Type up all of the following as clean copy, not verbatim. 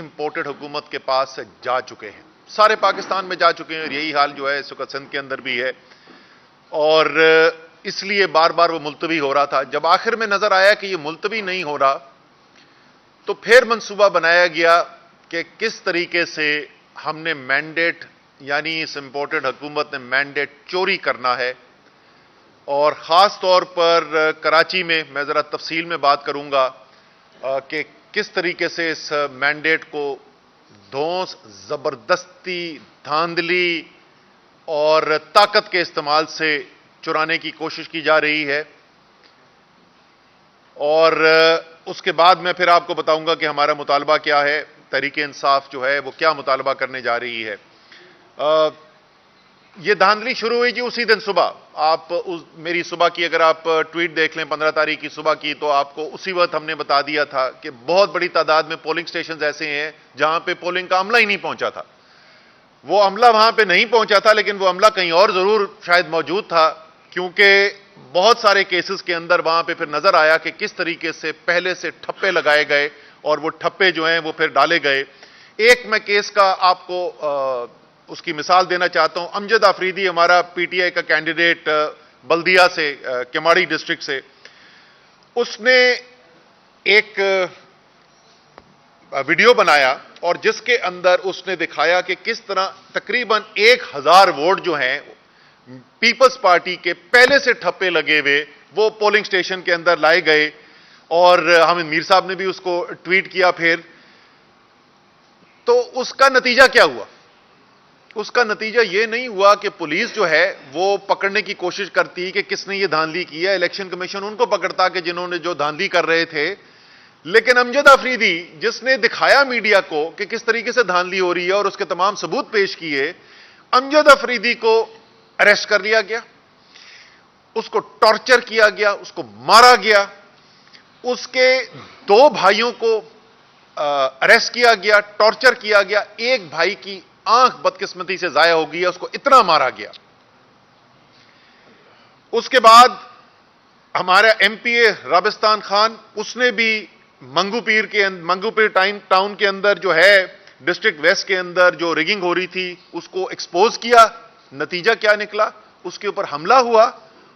Imported حکومت کے پاس جا چکے ہیں، سارے پاکستان میں جا چکے ہیں، اور یہی حال جو ہے اس وقت سندھ کے اندر بھی ہے، اور اس لیے بار بار وہ ملتوی ہو رہا تھا۔ جب آخر میں نظر آیا کہ یہ ملتوی نہیں ہو رہا تو پھر منصوبہ بنایا گیا کہ کس طریقے سے ہم نے مینڈیٹ، یعنی اس امپورٹڈ حکومت نے مینڈیٹ چوری کرنا ہے، اور خاص طور پر کراچی میں ذرا تفصیل میں بات کروں گا کہ کس طریقے سے اس مینڈیٹ کو دھونس، زبردستی، دھاندلی اور طاقت کے استعمال سے چرانے کی کوشش کی جا رہی ہے، اور اس کے بعد میں پھر آپ کو بتاؤں گا کہ ہمارا مطالبہ کیا ہے، تحریک انصاف جو ہے وہ کیا مطالبہ کرنے جا رہی ہے۔ یہ دھاندلی شروع ہوئی جی اسی دن صبح، آپ میری صبح کی اگر آپ ٹویٹ دیکھ لیں 15 تاریخ کی صبح کی، تو آپ کو اسی وقت ہم نے بتا دیا تھا کہ بہت بڑی تعداد میں پولنگ سٹیشنز ایسے ہیں جہاں پہ پولنگ کا عملہ ہی نہیں پہنچا تھا۔ وہ عملہ وہاں پہ نہیں پہنچا تھا، لیکن وہ عملہ کہیں اور ضرور شاید موجود تھا، کیونکہ بہت سارے کیسز کے اندر وہاں پہ پھر نظر آیا کہ کس طریقے سے پہلے سے ٹھپے لگائے گئے، اور وہ ٹھپے جو ہیں وہ پھر ڈالے گئے۔ ایک میں کیس کا آپ کو اس کی مثال دینا چاہتا ہوں۔ امجد آفریدی ہمارا پی ٹی آئی کا کینڈیڈیٹ بلدیہ سے، کیماڑی ڈسٹرکٹ سے، اس نے ایک ویڈیو بنایا اور جس کے اندر اس نے دکھایا کہ کس طرح تقریباً 1000 ووٹ جو ہیں پیپلز پارٹی کے پہلے سے ٹھپے لگے ہوئے وہ پولنگ سٹیشن کے اندر لائے گئے، اور حامد میر صاحب نے بھی اس کو ٹویٹ کیا پھر۔ تو اس کا نتیجہ کیا ہوا؟ اس کا نتیجہ یہ نہیں ہوا کہ پولیس جو ہے وہ پکڑنے کی کوشش کرتی کہ کس نے یہ دھاندلی کی ہے، الیکشن کمیشن ان کو پکڑتا کہ جنہوں نے جو دھاندلی کر رہے تھے، لیکن امجد آفریدی جس نے دکھایا میڈیا کو کہ کس طریقے سے دھاندلی ہو رہی ہے اور اس کے تمام ثبوت پیش کیے، امجد آفریدی کو اریسٹ کر لیا گیا، اس کو ٹارچر کیا گیا، اس کو مارا گیا، اس کے 2 بھائیوں کو اریسٹ کیا گیا، ٹارچر کیا گیا، ایک بھائی کی آنکھ بدقسمتی سے ضائع ہو گئی ہے، اس کو اتنا مارا گیا۔ اس کے بعد ہمارا ایم پی اے رابستان خان، اس نے بھی منگو پیر ٹاؤن کے اندر جو ہے ڈسٹرکٹ ویسٹ کے اندر جو ریگنگ ہو رہی تھی اس کو ایکسپوز کیا۔ نتیجہ کیا نکلا؟ اس کے اوپر حملہ ہوا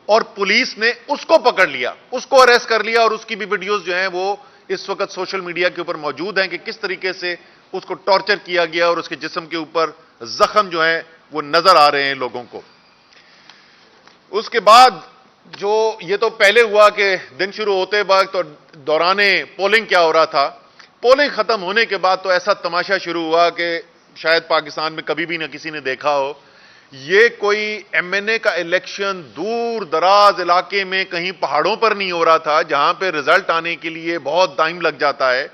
اور پولیس نے اس کو پکڑ لیا، اس کو اریسٹ کر لیا، اور اس کی بھی ویڈیوز جو ہیں وہ اس وقت سوشل میڈیا کے اوپر موجود ہیں کہ کس طریقے سے اس کو ٹارچر کیا گیا، اور اس کے جسم کے اوپر زخم جو ہیں وہ نظر آ رہے ہیں لوگوں کو۔ اس کے بعد جو یہ تو پہلے ہوا کہ دن شروع ہوتے وقت اور دوران پولنگ کیا ہو رہا تھا، پولنگ ختم ہونے کے بعد تو ایسا تماشا شروع ہوا کہ شاید پاکستان میں کبھی بھی نہ کسی نے دیکھا ہو۔ یہ کوئی ایم این اے کا الیکشن دور دراز علاقے میں کہیں پہاڑوں پر نہیں ہو رہا تھا جہاں پہ رزلٹ آنے کے لیے بہت ٹائم لگ جاتا ہے۔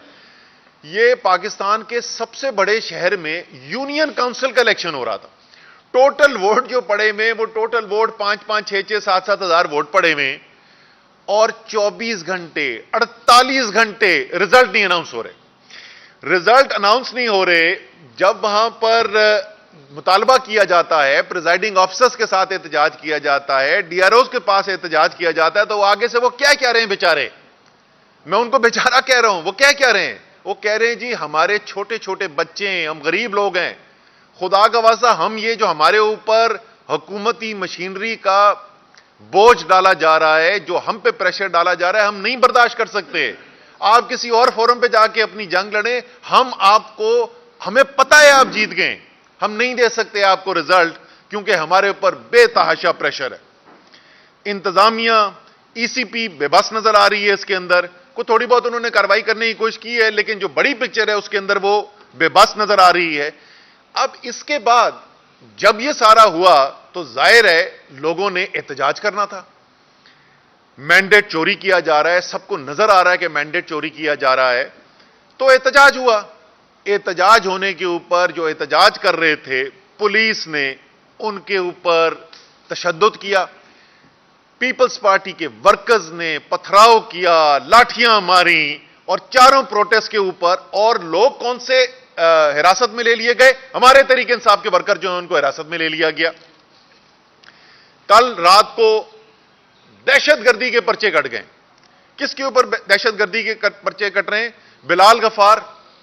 یہ پاکستان کے سب سے بڑے شہر میں یونین کاؤنسل کا الیکشن ہو رہا تھا۔ ٹوٹل ووٹ جو پڑے ہوئے وہ ٹوٹل ووٹ 5-5, 6-6, 7-7 ہزار ووٹ پڑے ہوئے، اور 24 گھنٹے 48 گھنٹے رزلٹ نہیں اناؤنس ہو رہے۔ رزلٹ اناؤنس نہیں ہو رہے جب وہاں پر مطالبہ کیا جاتا ہے، پریزائڈنگ آفیسرز کے ساتھ احتجاج کیا جاتا ہے، ڈی آر اوز کے پاس احتجاج کیا جاتا ہے، تو وہ آگے سے وہ کیا کہہ رہے ہیں بیچارے؟ میں ان کو بیچارہ کہہ رہا ہوں، وہ کیا کہہ رہے ہیں؟ وہ کہہ رہے ہیں جی ہمارے چھوٹے چھوٹے بچے ہیں، ہم غریب لوگ ہیں، خدا کا واسطہ ہم یہ جو ہمارے اوپر حکومتی مشینری کا بوجھ ڈالا جا رہا ہے، جو ہم پہ پریشر ڈالا جا رہا ہے، ہم نہیں برداشت کر سکتے۔ آپ کسی اور فورم پہ جا کے اپنی جنگ لڑیں، ہمیں پتہ ہے آپ جیت گئے، ہم نہیں دے سکتے آپ کو رزلٹ کیونکہ ہمارے اوپر بے تحاشا پریشر ہے۔ انتظامیہ ای سی پی بے بس نظر آ رہی ہے، اس کے اندر کوئی تھوڑی بہت انہوں نے کارروائی کرنے کی کوشش کی ہے، لیکن جو بڑی پکچر ہے اس کے اندر وہ بے بس نظر آ رہی ہے۔ اب اس کے بعد جب یہ سارا ہوا تو ظاہر ہے لوگوں نے احتجاج کرنا تھا۔ مینڈیٹ چوری کیا جا رہا ہے، سب کو نظر آ رہا ہے کہ مینڈیٹ چوری کیا جا رہا ہے، تو احتجاج ہوا۔ احتجاج ہونے کے اوپر جو احتجاج کر رہے تھے پولیس نے ان کے اوپر تشدد کیا، پیپلز پارٹی کے ورکرز نے پتھراؤ کیا، لاٹھیاں ماری، اور چاروں پروٹیسٹ کے اوپر، اور لوگ کون سے حراست میں لے لیے گئے؟ ہمارے تحریک انصاف کے ورکر جو ہیں ان کو حراست میں لے لیا گیا۔ کل رات کو دہشت گردی کے پرچے کٹ گئے۔ کس کے اوپر دہشت گردی کے پرچے کٹ رہے ہیں؟ بلال غفار،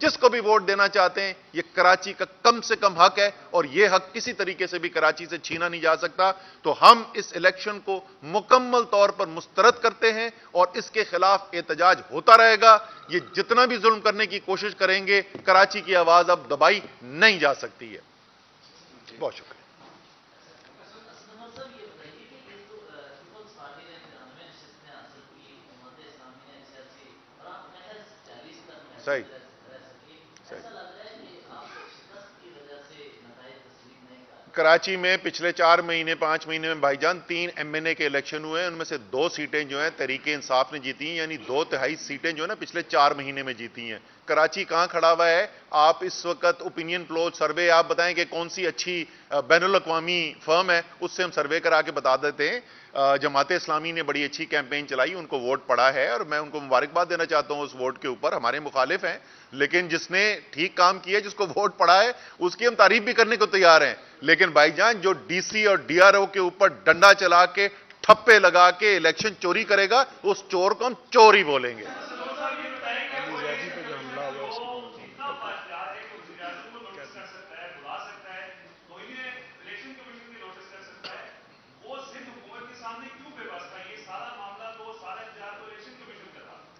جس کو بھی ووٹ دینا چاہتے ہیں، یہ کراچی کا کم سے کم حق ہے اور یہ حق کسی طریقے سے بھی کراچی سے چھینا نہیں جا سکتا۔ تو ہم اس الیکشن کو مکمل طور پر مسترد کرتے ہیں اور اس کے خلاف احتجاج ہوتا رہے گا۔ یہ جتنا بھی ظلم کرنے کی کوشش کریں گے، کراچی کی آواز اب دبائی نہیں جا سکتی ہے۔ بہت شکریہ۔ صحیح کراچی میں پچھلے 4 مہینے 5 مہینے میں بھائی جان 3 ایم این اے کے الیکشن ہوئے ہیں، ان میں سے 2 سیٹیں جو ہیں تحریک انصاف نے جیتی ہیں، یعنی 2/3 سیٹیں جو ہیں نا پچھلے 4 مہینے میں جیتی ہیں۔ کراچی کہاں کھڑا ہوا ہے؟ آپ اس وقت اوپینین پول سروے آپ بتائیں کہ کون سی اچھی بین الاقوامی فرم ہے، اس سے ہم سروے کرا کے بتا دیتے ہیں۔ جماعت اسلامی نے بڑی اچھی کیمپین چلائی، ان کو ووٹ پڑا ہے اور میں ان کو مبارکباد دینا چاہتا ہوں اس ووٹ کے اوپر۔ ہمارے مخالف ہیں لیکن جس نے ٹھیک کام کیا، جس کو ووٹ پڑا ہے، اس کی ہم تعریف بھی کرنے کو تیار ہیں۔ لیکن بھائی جان جو ڈی سی اور ڈی آر او کے اوپر ڈنڈا چلا کے ٹھپے لگا کے الیکشن چوری کرے گا، اس چور کو ہم چور ہی بولیں گے۔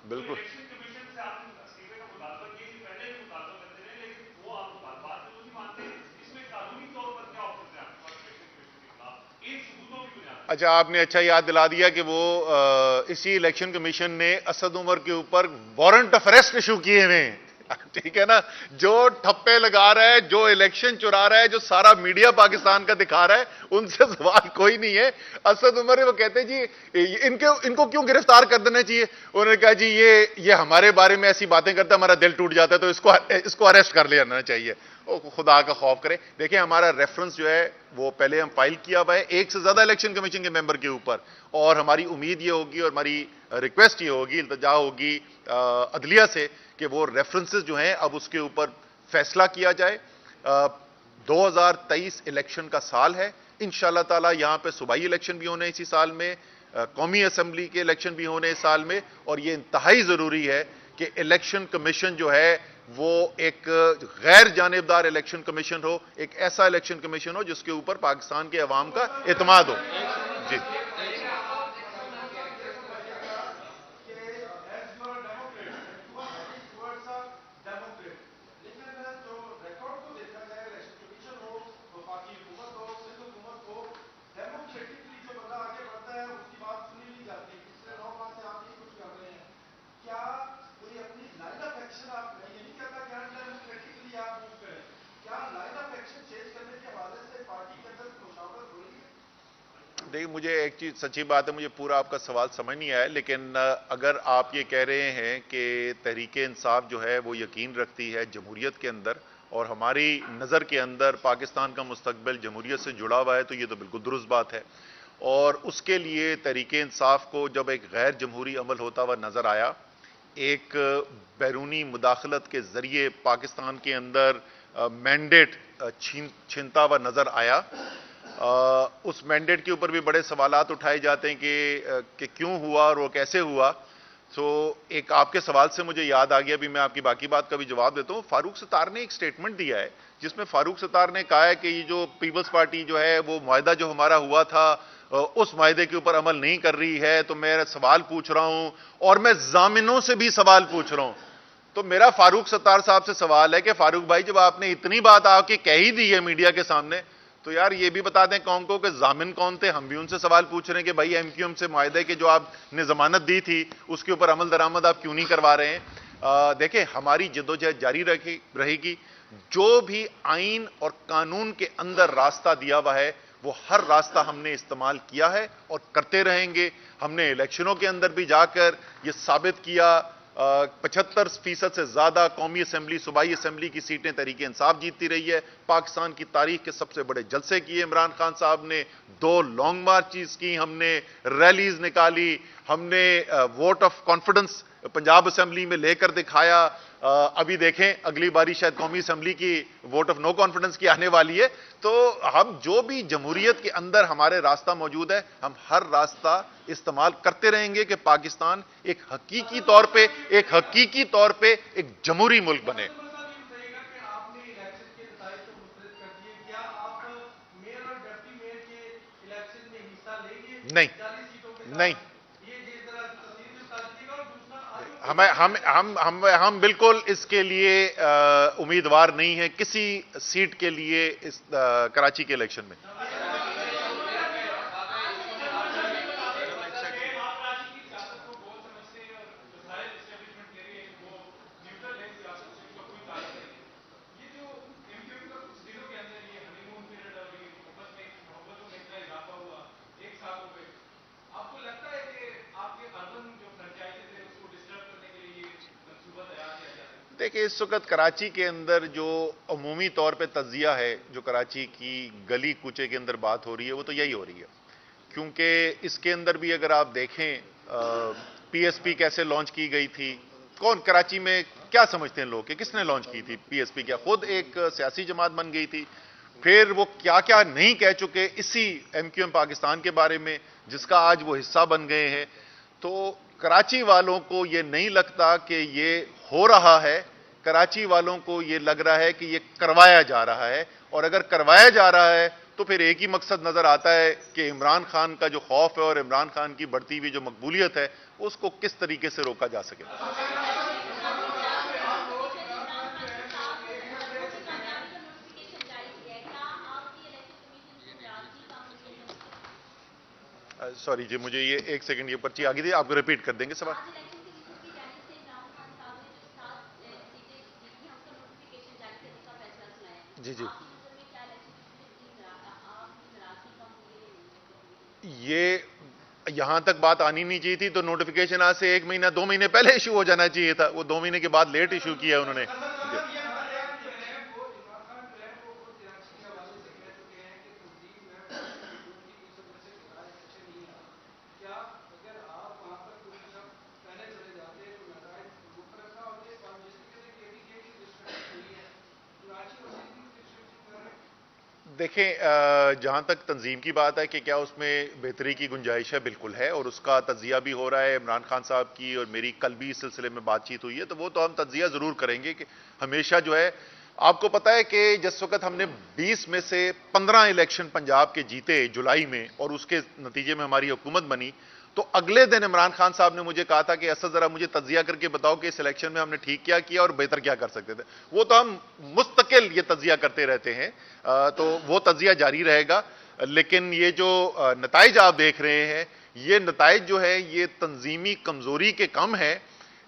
بالکل اچھا، آپ نے اچھا یاد دلا دیا کہ وہ اسی الیکشن کمیشن نے اسد عمر کے اوپر وارنٹ آف اریسٹ ایشو کیے ہوئے ہیں، ٹھیک ہے نا؟ جو ٹھپے لگا رہا ہے، جو الیکشن چرا رہا ہے، جو سارا میڈیا پاکستان کا دکھا رہا ہے، ان سے سوال کوئی نہیں ہے۔ اسد عمر وہ کہتے ہیں جی ان کو کیوں گرفتار کر دینا چاہیے؟ انہوں نے کہا جی یہ ہمارے بارے میں ایسی باتیں کرتا ہے، ہمارا دل ٹوٹ جاتا ہے، تو اس کو اریسٹ کر لینا چاہیے۔ خدا کا خوف کرے۔ دیکھیں ہمارا ریفرنس جو ہے وہ پہلے ہم فائل کیا ہوا ہے 1 سے زیادہ الیکشن کمیشن کے ممبر کے اوپر، اور ہماری امید یہ ہوگی اور ہماری ریکویسٹ یہ ہوگی، التجا ہوگی عدلیہ سے کہ وہ ریفرنسز جو ہیں اب اس کے اوپر فیصلہ کیا جائے۔ 2023 الیکشن کا سال ہے، انشاءاللہ تعالی یہاں پہ صوبائی الیکشن بھی ہونے اسی سال میں، قومی اسمبلی کے الیکشن بھی ہونے اس سال میں، اور یہ انتہائی ضروری ہے کہ الیکشن کمیشن جو ہے وہ ایک غیر جانبدار الیکشن کمیشن ہو، ایک ایسا الیکشن کمیشن ہو جس کے اوپر پاکستان کے عوام کا اعتماد ہو۔ جی دیکھیں مجھے ایک چیز سچی بات ہے، مجھے پورا آپ کا سوال سمجھ نہیں آیا، لیکن اگر آپ یہ کہہ رہے ہیں کہ تحریک انصاف جو ہے وہ یقین رکھتی ہے جمہوریت کے اندر، اور ہماری نظر کے اندر پاکستان کا مستقبل جمہوریت سے جڑا ہوا ہے، تو یہ تو بالکل درست بات ہے۔ اور اس کے لیے تحریک انصاف کو جب ایک غیر جمہوری عمل ہوتا ہوا نظر آیا، ایک بیرونی مداخلت کے ذریعے پاکستان کے اندر مینڈیٹ چھینتا ہوا نظر آیا، اس مینڈیٹ کے اوپر بھی بڑے سوالات اٹھائے جاتے ہیں کہ کیوں ہوا اور وہ کیسے ہوا۔ تو ایک آپ کے سوال سے مجھے یاد آ گیا، بھی میں آپ کی باقی بات کا بھی جواب دیتا ہوں۔ فاروق ستار نے ایک سٹیٹمنٹ دیا ہے جس میں فاروق ستار نے کہا ہے کہ یہ جو پیپلز پارٹی جو ہے وہ معاہدہ جو ہمارا ہوا تھا اس معاہدے کے اوپر عمل نہیں کر رہی ہے، تو میں سوال پوچھ رہا ہوں اور میں ضامنوں سے بھی سوال پوچھ رہا ہوں۔ تو میرا فاروق ستار صاحب سے سوال ہے کہ فاروق بھائی جب آپ نے اتنی بات آ کے کہہ ہی دی ہے میڈیا کے سامنے، تو یار یہ بھی بتا دیں قوم کو کہ ضامن کون تھے۔ ہم بھی ان سے سوال پوچھ رہے ہیں کہ بھائی ایم کیو ایم سے معاہدے کے جو آپ نے ضمانت دی تھی اس کے اوپر عمل درآمد آپ کیوں نہیں کروا رہے ہیں؟ دیکھیں ہماری جدوجہد جاری رہے گی، جو بھی آئین اور قانون کے اندر راستہ دیا ہوا ہے وہ ہر راستہ ہم نے استعمال کیا ہے اور کرتے رہیں گے۔ ہم نے الیکشنوں کے اندر بھی جا کر یہ ثابت کیا، 75% سے زیادہ قومی اسمبلی صوبائی اسمبلی کی سیٹیں تحریک انصاف جیتتی رہی ہے۔ پاکستان کی تاریخ کے سب سے بڑے جلسے کیے عمران خان صاحب نے، 2 لانگ مارچز کی، ہم نے ریلیز نکالی، ہم نے vote of confidence Punjab assembly میں لے کر دکھایا۔ ابھی دیکھیں اگلی باری شاید قومی اسمبلی کی ووٹ آف نو کانفیڈنس کی آنے والی ہے۔ تو ہم جو بھی جمہوریت کے اندر ہمارے راستہ موجود ہے، ہم ہر راستہ استعمال کرتے رہیں گے کہ پاکستان ایک حقیقی طور پہ ایک جمہوری ملک بنے۔ نہیں نہیں ہم بالکل اس کے لیے امیدوار نہیں ہیں کسی سیٹ کے لیے اس کراچی کے الیکشن میں. دیکھیں اس وقت کراچی کے اندر جو عمومی طور پہ تجزیہ ہے جو کراچی کی گلی کوچے کے اندر بات ہو رہی ہے وہ تو یہی ہو رہی ہے کیونکہ اس کے اندر بھی اگر آپ دیکھیں پی ایس پی کیسے لانچ کی گئی تھی. کون کراچی میں کیا سمجھتے ہیں لوگ کہ کس نے لانچ کی تھی پی ایس پی؟ کیا خود ایک سیاسی جماعت بن گئی تھی؟ پھر وہ کیا کیا نہیں کہہ چکے اسی ایم کیو ایم پاکستان کے بارے میں جس کا آج وہ حصہ بن گئے ہیں. تو کراچی والوں کو یہ نہیں لگتا کہ یہ ہو رہا ہے. کراچی والوں کو یہ لگ رہا ہے کہ یہ کروایا جا رہا ہے اور اگر کروایا جا رہا ہے تو پھر ایک ہی مقصد نظر آتا ہے کہ عمران خان کا جو خوف ہے اور عمران خان کی بڑھتی ہوئی جو مقبولیت ہے اس کو کس طریقے سے روکا جا سکے. سوری جی مجھے یہ ایک سیکنڈ یہ پرچی آگی تھی آپ کو ریپیٹ کر دیں گے سوال. جی جی یہ یہاں تک بات آنی نہیں چاہیے تھی تو نوٹیفیکیشن آج سے 1 مہینہ 2 مہینے پہلے ایشو ہو جانا چاہیے تھا. وہ 2 مہینے کے بعد لیٹ ایشو کیا انہوں نے. دیکھیں جہاں تک تنظیم کی بات ہے کہ کیا اس میں بہتری کی گنجائش ہے بالکل ہے اور اس کا تجزیہ بھی ہو رہا ہے. عمران خان صاحب کی اور میری کل بھی اس سلسلے میں بات چیت ہوئی ہے تو وہ تو ہم تجزیہ ضرور کریں گے کہ ہمیشہ جو ہے آپ کو پتا ہے کہ جس وقت ہم نے 20 میں سے 15 الیکشن پنجاب کے جیتے جولائی میں اور اس کے نتیجے میں ہماری حکومت بنی تو اگلے دن عمران خان صاحب نے مجھے کہا تھا کہ اسد ذرا مجھے تجزیہ کر کے بتاؤ کہ اس الیکشن میں ہم نے ٹھیک کیا کیا اور بہتر کیا کر سکتے تھے. وہ تو ہم مستقل یہ تجزیہ کرتے رہتے ہیں تو وہ تجزیہ جاری رہے گا. لیکن یہ جو نتائج آپ دیکھ رہے ہیں یہ نتائج جو ہے یہ تنظیمی کمزوری کے کم ہے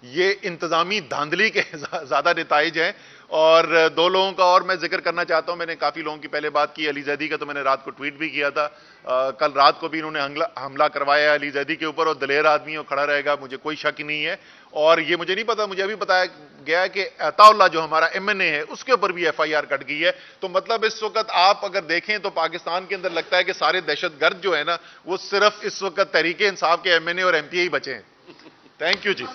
یہ انتظامی دھاندلی کے زیادہ نتائج ہیں. اور 2 لوگوں کا اور میں ذکر کرنا چاہتا ہوں. میں نے کافی لوگوں کی پہلے بات کی علی زیدی کا تو میں نے رات کو ٹویٹ بھی کیا تھا. کل رات کو بھی انہوں نے حملہ کروایا علی زیدی کے اوپر اور دلیر آدمی اور کھڑا رہے گا مجھے کوئی شک نہیں ہے. اور یہ مجھے نہیں پتا مجھے ابھی بتایا گیا کہ عطا اللہ جو ہمارا ایم این اے ہے اس کے اوپر بھی ایف آئی آر کٹ گئی ہے. تو مطلب اس وقت آپ اگر دیکھیں تو پاکستان کے اندر لگتا ہے کہ سارے دہشت گرد جو ہے نا وہ صرف اس وقت تحریک انصاف کے ایم این اے اور ایم پی اے ہی بچے ہیں. Thank you G.